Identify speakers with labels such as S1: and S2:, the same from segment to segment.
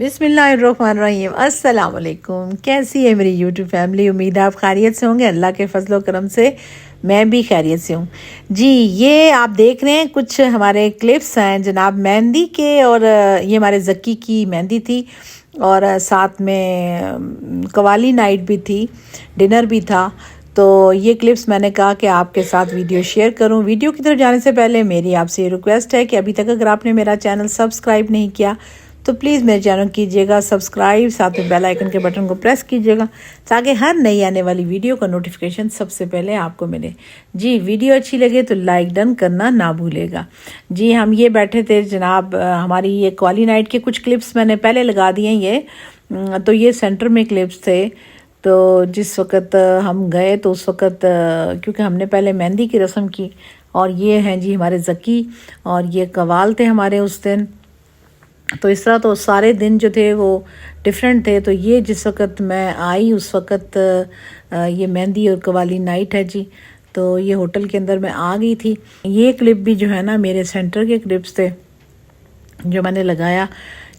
S1: بسم اللہ الرحمن الرحیم۔ السلام علیکم، کیسی ہے میری یوٹیوب فیملی؟ امید ہے آپ خیریت سے ہوں گے۔ اللہ کے فضل و کرم سے میں بھی خیریت سے ہوں جی۔ یہ آپ دیکھ رہے ہیں کچھ ہمارے کلپس ہیں جناب مہندی کے، اور یہ ہمارے ذکی کی مہندی تھی، اور ساتھ میں قوالی نائٹ بھی تھی، ڈنر بھی تھا۔ تو یہ کلپس میں نے کہا کہ آپ کے ساتھ ویڈیو شیئر کروں۔ ویڈیو کی طرف جانے سے پہلے میری آپ سے یہ ریکویسٹ ہے کہ ابھی تک اگر آپ نے میرا چینل سبسکرائب نہیں کیا تو پلیز میرے چینل کیجیے گا سبسکرائب، ساتھ میں بیل آئیکن کے بٹن کو پریس کیجیے گا تاکہ ہر نئی آنے والی ویڈیو کا نوٹیفیکیشن سب سے پہلے آپ کو ملے۔ جی، ویڈیو اچھی لگے تو لائک ڈن کرنا نہ بھولے گا۔ جی، ہم یہ بیٹھے تھے جناب، ہماری یہ قوالی نائٹ کے کچھ کلپس میں نے پہلے لگا دیے یہ، تو یہ سینٹر میں کلپس تھے۔ تو جس وقت ہم گئے تو اس وقت کیونکہ ہم نے پہلے مہندی کی رسم کی، اور یہ ہیں جی ہمارے ذکی، اور یہ قوال تھے ہمارے اس دن۔ تو اس طرح تو سارے دن جو تھے وہ ڈیفرنٹ تھے۔ تو یہ جس وقت میں آئی اس وقت یہ مہندی اور قوالی نائٹ ہے جی۔ تو یہ ہوٹل کے اندر میں آ گئی تھی۔ یہ کلپ بھی جو ہے نا میرے سینٹر کے کلپس تھے جو میں نے لگایا،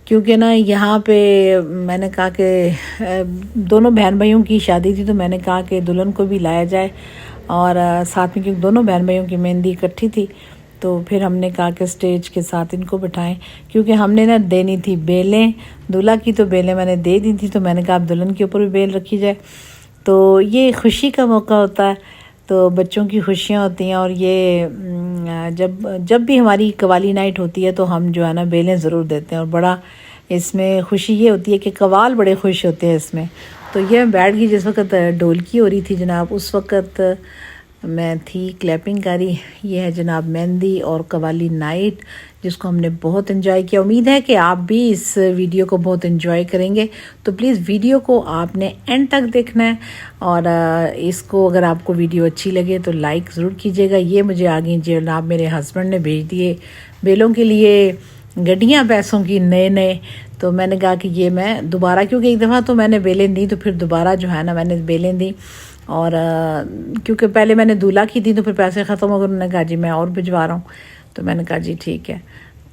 S1: کیونکہ نا یہاں پہ میں نے کہا کہ دونوں بہن بھائیوں کی شادی تھی، تو میں نے کہا کہ دلہن کو بھی لایا جائے، اور ساتھ میں کیونکہ دونوں بہن بھائیوں کی مہندی اکٹھی تھی، تو پھر ہم نے کہا کہ اسٹیج کے ساتھ ان کو بٹھائیں، کیونکہ ہم نے نا دینی تھی بیلیں، دولہا کی تو بیلیں میں نے دے دی تھی، تو میں نے کہا اب دلہن کے اوپر بھی بیل رکھی جائے۔ تو یہ خوشی کا موقع ہوتا ہے، تو بچوں کی خوشیاں ہوتی ہیں، اور یہ جب بھی ہماری قوالی نائٹ ہوتی ہے تو ہم جو ہے نا بیلیں ضرور دیتے ہیں، اور بڑا اس میں خوشی یہ ہوتی ہے کہ قوال بڑے خوش ہوتے ہیں اس میں۔ تو یہ بیٹھ گئی جس وقت ڈھولکی ہو رہی تھی جناب، اس وقت میں تھی کلیپنگ کری۔ یہ ہے جناب مہندی اور قوالی نائٹ جس کو ہم نے بہت انجوائے کیا۔ امید ہے کہ آپ بھی اس ویڈیو کو بہت انجوائے کریں گے، تو پلیز ویڈیو کو آپ نے اینڈ تک دیکھنا ہے، اور اس کو اگر آپ کو ویڈیو اچھی لگے تو لائک ضرور کیجیے گا۔ یہ مجھے آگے جناب میرے ہسبینڈ نے بھیج دیے بیلوں کے لیے گڈیاں پیسوں کی نئے، تو میں نے کہا کہ یہ میں دوبارہ، کیونکہ ایک دفعہ تو میں نے بیلیں دی تو پھر دوبارہ جو ہے نا میں نے بیلیں دی، اور کیونکہ پہلے میں نے دولہا کی تھی تو پھر پیسے ختم ہو گئے، انہوں نے کہا جی میں اور بھجوا رہا ہوں، تو میں نے کہا جی ٹھیک ہے۔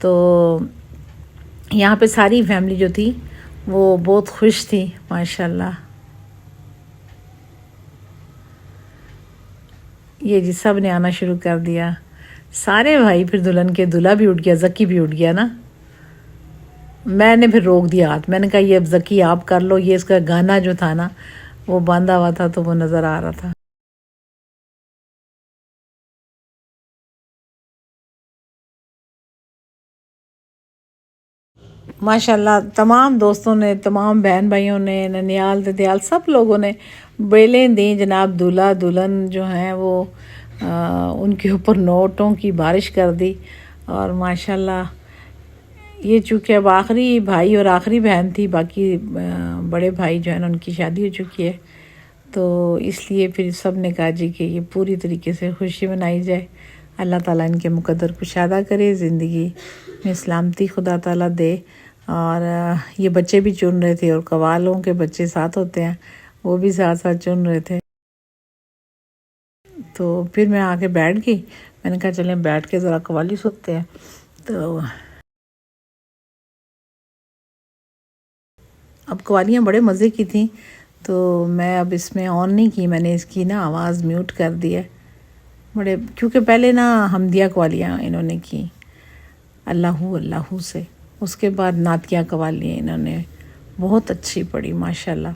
S1: تو یہاں پہ ساری فیملی جو تھی وہ بہت خوش تھی ماشاءاللہ۔ یہ جی سب نے آنا شروع کر دیا، سارے بھائی، پھر دلہن کے دولہا بھی اٹھ گیا، ذکی بھی اٹھ گیا نا۔ میں نے پھر روک دیا ہاتھ، میں نے کہا یہ اب ذکی آپ کر لو، یہ اس کا گانا جو تھا نا وہ باندھا ہوا تھا تو وہ نظر آ رہا تھا۔ ماشاءاللہ تمام دوستوں نے، تمام بہن بھائیوں نے، ننیال ددیال سب لوگوں نے بیلیں دیں جناب۔ دولہا دلہن جو ہیں وہ ان کے اوپر نوٹوں کی بارش کر دی، اور ماشاءاللہ یہ چونکہ اب آخری بھائی اور آخری بہن تھی، باقی بڑے بھائی جو ہیں ان کی شادی ہو چکی ہے، تو اس لیے پھر سب نے کہا جی کہ یہ پوری طریقے سے خوشی منائی جائے۔ اللہ تعالیٰ ان کے مقدر کشادہ کرے، زندگی میں سلامتی خدا تعالیٰ دے۔ اور یہ بچے بھی چن رہے تھے، اور قوالوں کے بچے ساتھ ہوتے ہیں، وہ بھی ساتھ ساتھ چن رہے تھے۔ تو پھر میں آ کے بیٹھ گئی، میں نے کہا چلیں بیٹھ کے ذرا قوالی سنتے ہیں۔ تو اب قوالیاں بڑے مزے کی تھیں، تو میں اب اس میں آن نہیں کی، میں نے اس کی نا آواز میوٹ کر دی ہے بڑے، کیونکہ پہلے نا حمدیہ قوالیاں انہوں نے کی اللہ اللہ سے، اس کے بعد نعتیہ قوالیاں انہوں نے بہت اچھی پڑھی ماشاءاللہ۔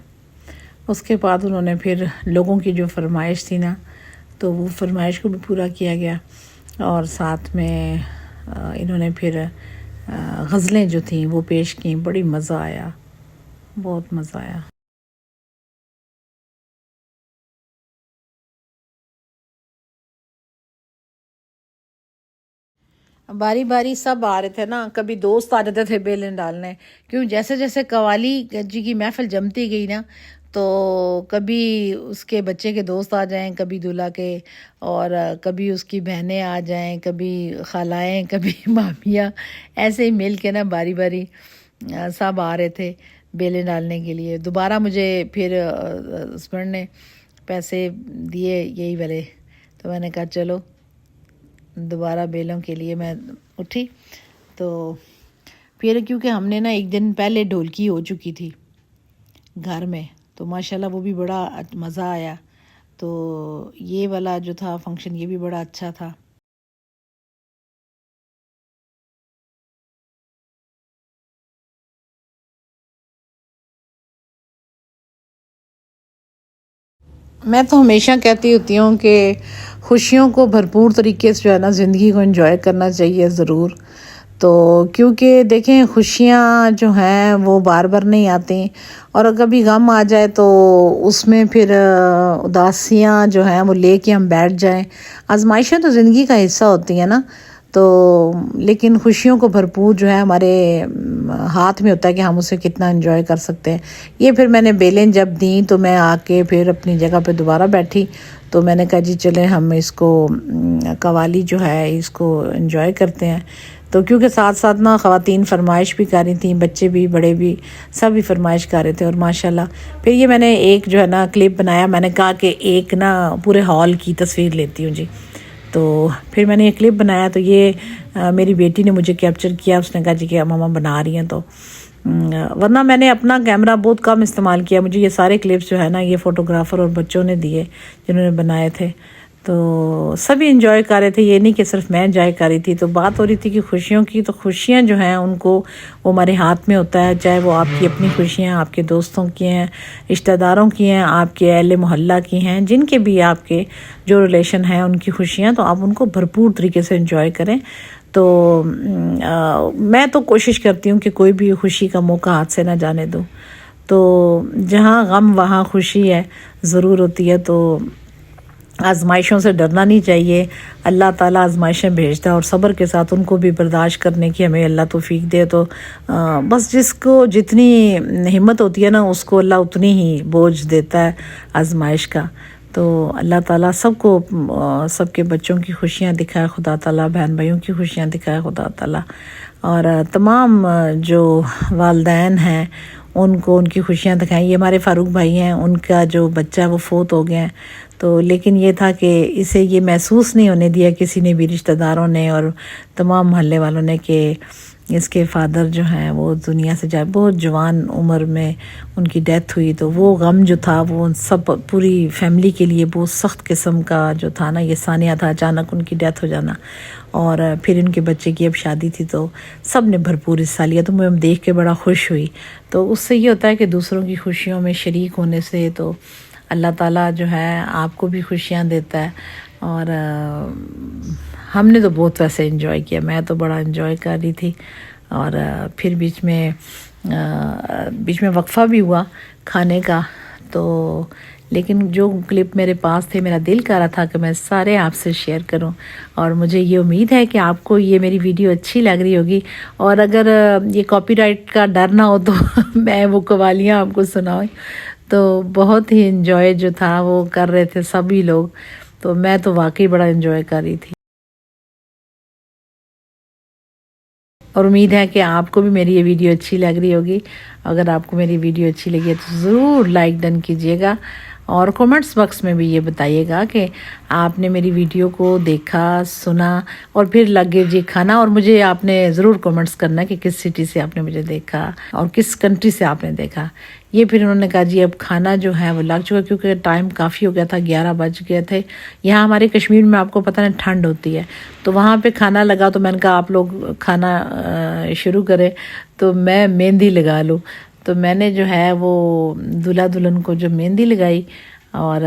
S1: اس کے بعد انہوں نے پھر لوگوں کی جو فرمائش تھی نا تو وہ فرمائش کو بھی پورا کیا گیا، اور ساتھ میں انہوں نے پھر غزلیں جو تھیں وہ پیش کیں، بڑی مزہ آیا، بہت مزہ آیا۔ باری باری سب آ رہے تھے نا، کبھی دوست آ جاتے تھے بیلیں ڈالنے، کیوں جیسے جیسے قوالی جی کی محفل جمتی گئی نا، تو کبھی اس کے بچے کے دوست آ جائیں، کبھی دولہا کے، اور کبھی اس کی بہنیں آ جائیں، کبھی خالائیں، کبھی مامیاں، ایسے ہی مل کے نا باری باری سب آ رہے تھے بیلیں ڈالنے کے لیے۔ دوبارہ مجھے پھر ہسبینڈ نے پیسے دیے یہی والے، تو میں نے کہا چلو دوبارہ بیلوں کے لیے میں اٹھی۔ تو پھر کیونکہ ہم نے نا ایک دن پہلے ڈھولکی ہو چکی تھی گھر میں، تو ماشاءاللہ وہ بھی بڑا مزہ آیا. تو یہ والا جو تھا فنکشن یہ بھی بڑا اچھا تھا. میں تو ہمیشہ کہتی ہوتی ہوں کہ خوشیوں کو بھرپور طریقے سے جو ہے نا زندگی کو انجوائے کرنا چاہیے ضرور. تو کیونکہ دیکھیں خوشیاں جو ہیں وہ بار بار نہیں آتی، اور اگر کبھی غم آ جائے تو اس میں پھر اداسیاں جو ہیں وہ لے کے ہم بیٹھ جائیں. آزمائشیں تو زندگی کا حصہ ہوتی ہیں نا، تو لیکن خوشیوں کو بھرپور جو ہے ہمارے ہاتھ میں ہوتا ہے کہ ہم اسے کتنا انجوائے کر سکتے ہیں. یہ پھر میں نے بیلیں جب دیں تو میں آ کے پھر اپنی جگہ پہ دوبارہ بیٹھی، تو میں نے کہا جی چلیں ہم اس کو قوالی جو ہے اس کو انجوائے کرتے ہیں. تو کیونکہ ساتھ ساتھ نا خواتین فرمائش بھی کر رہی تھیں، بچے بھی بڑے بھی سب بھی فرمائش کر رہے تھے. اور ماشاءاللہ پھر یہ میں نے ایک جو ہے نا کلپ بنایا، میں نے کہا کہ ایک نا پورے ہال کی تصویر لیتی ہوں جی. تو پھر میں نے یہ کلپ بنایا، تو یہ میری بیٹی نے مجھے کیپچر کیا. اس نے کہا جی کہ ماما بنا رہی ہیں. تو ورنہ میں نے اپنا کیمرہ بہت کم استعمال کیا. مجھے یہ سارے کلپس جو ہے نا یہ فوٹوگرافر اور بچوں نے دیے جنہوں نے بنائے تھے. تو سبھی انجوائے کر رہے تھے، یہ نہیں کہ صرف میں انجوائے کر رہی تھی. تو بات ہو رہی تھی کہ خوشیوں کی، تو خوشیاں جو ہیں ان کو وہ ہمارے ہاتھ میں ہوتا ہے، چاہے وہ آپ کی اپنی خوشیاں آپ کے دوستوں کی ہیں، رشتہ داروں کی ہیں، آپ کے اہل محلہ کی ہیں، جن کے بھی آپ کے جو ریلیشن ہیں ان کی خوشیاں، تو آپ ان کو بھرپور طریقے سے انجوائے کریں. تو میں تو کوشش کرتی ہوں کہ کوئی بھی خوشی کا موقع ہاتھ سے نہ جانے دو. تو جہاں غم وہاں خوشی ہے ضرور ہوتی ہے. تو آزمائشوں سے ڈرنا نہیں چاہیے. اللہ تعالیٰ آزمائشیں بھیجتا ہے، اور صبر کے ساتھ ان کو بھی برداشت کرنے کی ہمیں اللہ توفیق دے. تو بس جس کو جتنی ہمت ہوتی ہے نا اس کو اللہ اتنی ہی بوجھ دیتا ہے آزمائش کا. تو اللہ تعالیٰ سب کو سب کے بچوں کی خوشیاں دکھائے خدا تعالیٰ، بہن بھائیوں کی خوشیاں دکھائے خدا تعالیٰ. اور تمام جو والدین ہیں ان کو ان کی خوشیاں دکھائیں. یہ ہمارے فاروق بھائی ہیں، ان کا جو بچہ ہے وہ فوت ہو گیا ہے. تو لیکن یہ تھا کہ اسے یہ محسوس نہیں ہونے دیا کسی نے بھی، رشتہ داروں نے اور تمام محلے والوں نے، کہ اس کے فادر جو ہیں وہ دنیا سے جائے. بہت جوان عمر میں ان کی ڈیتھ ہوئی. تو وہ غم جو تھا وہ سب پوری فیملی کے لیے بہت سخت قسم کا جو تھا نا، یہ ثانیہ تھا اچانک ان کی ڈیتھ ہو جانا. اور پھر ان کے بچے کی اب شادی تھی تو سب نے بھرپور حصہ لیا. تو میں دیکھ کے بڑا خوش ہوئی. تو اس سے یہ ہوتا ہے کہ دوسروں کی خوشیوں میں شریک ہونے سے تو اللہ تعالیٰ جو ہے آپ کو بھی خوشیاں دیتا ہے. اور ہم نے تو بہت ویسے انجوائے کیا، میں تو بڑا انجوائے کر رہی تھی. اور پھر بیچ میں وقفہ بھی ہوا کھانے کا. تو لیکن جو کلپ میرے پاس تھے میرا دل کر رہا تھا کہ میں سارے آپ سے شیئر کروں. اور مجھے یہ امید ہے کہ آپ کو یہ میری ویڈیو اچھی لگ رہی ہوگی. اور اگر یہ کاپی رائٹ کا ڈر نہ ہو تو میں وہ قوالیاں آپ کو سناؤں. تو بہت ہی انجوائے جو تھا وہ کر رہے تھے سبھی لوگ. تو میں تو واقعی بڑا انجوائے کر رہی تھی. اور امید ہے کہ آپ کو بھی میری یہ ویڈیو اچھی لگ رہی ہوگی. اگر آپ کو میری ویڈیو اچھی لگی ہے تو ضرور لائک ڈن کیجیے گا، اور کومنٹس باکس میں بھی یہ بتائیے گا کہ آپ نے میری ویڈیو کو دیکھا، سنا اور پھر لگے جی کھانا. اور مجھے آپ نے ضرور کومنٹس کرنا کہ کس سٹی سے آپ نے مجھے دیکھا اور کس کنٹری سے آپ نے دیکھا. یہ پھر انہوں نے کہا جی اب کھانا جو ہے وہ لگ چکا، کیونکہ ٹائم کافی ہو گیا تھا، 11 بج گئے تھے. یہاں ہمارے کشمیر میں آپ کو پتہ نہیں ٹھنڈ ہوتی ہے، تو وہاں پہ کھانا لگا. تو میں نے کہا آپ لوگ کھانا شروع کریں تو میں مہندی لگا لوں. تو میں نے جو ہے وہ دلہا دلہن کو جو مہندی لگائی. اور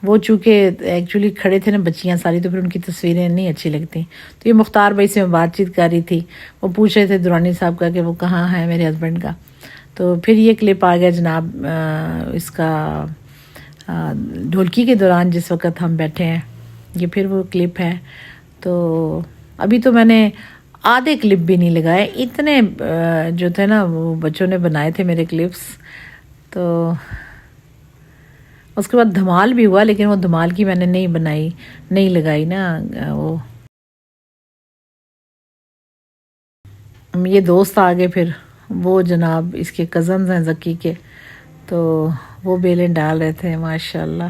S1: وہ چونکہ ایکچولی کھڑے تھے نا بچیاں ساری، تو پھر ان کی تصویریں نہیں اچھی لگتی. تو یہ مختار بھائی سے میں بات چیت کر رہی تھی، وہ پوچھ رہے تھے درانی صاحب کا کہ وہ کہاں ہے میرے ہسبینڈ کا. تو پھر یہ کلپ آ گیا جناب اس کا ڈھولکی کے دوران جس وقت ہم بیٹھے ہیں، یہ پھر وہ کلپ ہے. تو ابھی تو میں نے آدھے کلپ بھی نہیں لگائے، اتنے جو تھے نا وہ بچوں نے بنائے تھے میرے کلپس. تو اس کے بعد دھمال بھی ہوا، لیکن وہ دھمال کی میں نے نہیں بنائی، نہیں لگائی نا. وہ یہ دوست آگے پھر وہ جناب اس کے کزنز ہیں ذکی کے، تو وہ بیلیں ڈال رہے تھے. ماشاءاللہ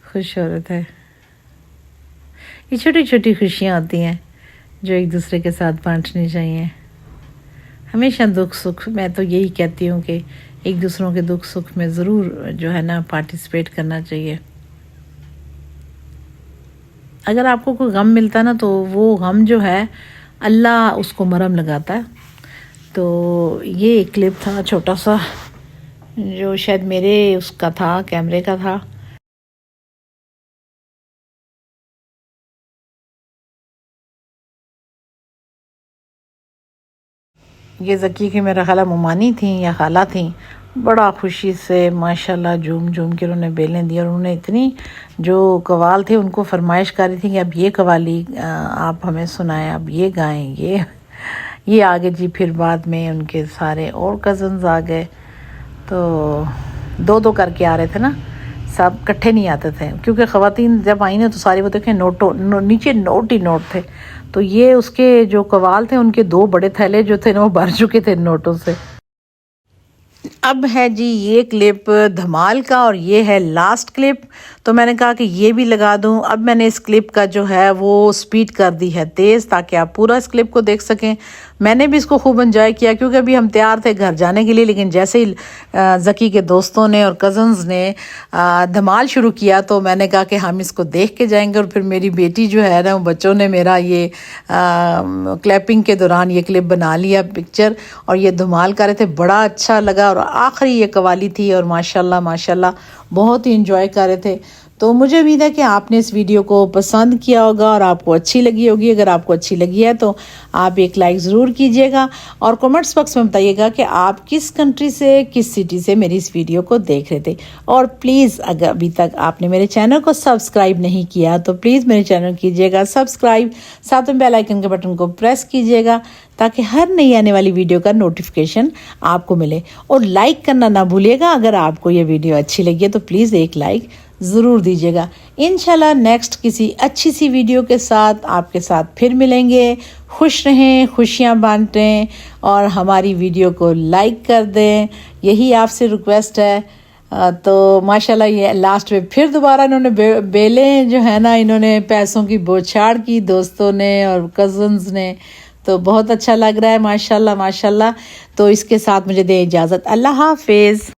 S1: خوش ہو رہے تھے. یہ چھوٹی چھوٹی خوشیاں ہوتی ہیں جو ایک دوسرے کے ساتھ بانٹنی چاہیے. ہمیشہ دکھ سکھ، میں تو یہی کہتی ہوں کہ ایک دوسروں کے دکھ سکھ میں ضرور جو ہے نا پارٹیسپیٹ کرنا چاہیے۔ اگر آپ کو کوئی غم ملتا نا تو وہ غم جو ہے اللہ اس کو مرہم لگاتا ہے۔ تو یہ ایک کلپ تھا چھوٹا سا، جو شاید میرے اس کا تھا، کیمرے کا تھا۔ یہ ذکی کی میرا خالہ ممانی تھیں یا خالہ تھیں، بڑا خوشی سے ماشاءاللہ جھوم جھوم کے انہوں نے بیلیں دی، اور انہوں نے اتنی جو قوال تھے ان کو فرمائش کری تھی کہ اب یہ قوالی آپ ہمیں سنائیں، اب یہ گائیں، یہ آگے جی۔ پھر بعد میں ان کے سارے اور کزنز آ گئے، تو دو دو کر کے آ رہے تھے نا، سب کٹھے نہیں آتے تھے، کیونکہ خواتین جب آئی نا تو ساری وہ دیکھیں نیچے نوٹ ہی نوٹ تھے، تو یہ اس کے جو قوال تھے ان کے دو بڑے تھیلے جو تھے نا وہ بھر چکے تھے نوٹوں سے۔ اب ہے جی یہ کلپ دھمال کا، اور یہ ہے لاسٹ کلپ، تو میں نے کہا کہ یہ بھی لگا دوں۔ اب میں نے اس کلپ کا جو ہے وہ سپیڈ کر دی ہے تیز، تاکہ آپ پورا اس کلپ کو دیکھ سکیں۔ میں نے بھی اس کو خوب انجوائے کیا، کیونکہ ابھی ہم تیار تھے گھر جانے کے لیے، لیکن جیسے ہی ذکی کے دوستوں نے اور کزنز نے دھمال شروع کیا تو میں نے کہا کہ ہم اس کو دیکھ کے جائیں گے۔ اور پھر میری بیٹی جو ہے نا، بچوں نے میرا یہ کلیپنگ کے دوران یہ کلپ بنا لیا پکچر، اور یہ دھمال کر رہے تھے، بڑا اچھا لگا۔ اور آخری یہ قوالی تھی، اور ماشاءاللہ ماشاءاللہ بہت ہی انجوائے کر رہے تھے۔ تو مجھے امید ہے کہ آپ نے اس ویڈیو کو پسند کیا ہوگا اور آپ کو اچھی لگی ہوگی۔ اگر آپ کو اچھی لگی ہے تو آپ ایک لائک ضرور کیجیے گا، اور کمنٹس باکس میں بتائیے گا کہ آپ کس کنٹری سے، کس سٹی سے میری اس ویڈیو کو دیکھ رہے تھے۔ اور پلیز اگر ابھی تک آپ نے میرے چینل کو سبسکرائب نہیں کیا تو پلیز میرے چینل کیجیے گا سبسکرائب، ساتھ میں بیل آئیکن کے بٹن کو پریس کیجیے گا، تاکہ ہر نئی آنے والی ویڈیو کا نوٹیفیکیشن آپ کو ملے۔ اور لائک کرنا نہ بھولیے گا، اگر آپ کو یہ ویڈیو اچھی لگی ہے تو پلیز ایک لائک ضرور دیجیے گا۔ انشاءاللہ نیکسٹ کسی اچھی سی ویڈیو کے ساتھ آپ کے ساتھ پھر ملیں گے۔ خوش رہیں، خوشیاں بانٹیں، اور ہماری ویڈیو کو لائک کر دیں، یہی آپ سے ریکویسٹ ہے۔ تو ماشاءاللہ یہ لاسٹ میں پھر دوبارہ انہوں نے بیلیں جو ہے نا، انہوں نے پیسوں کی بوچھاڑ کی دوستوں نے اور کزنز نے، تو بہت اچھا لگ رہا ہے ماشاءاللہ ماشاءاللہ۔ تو اس کے ساتھ مجھے دیں اجازت، اللہ حافظ۔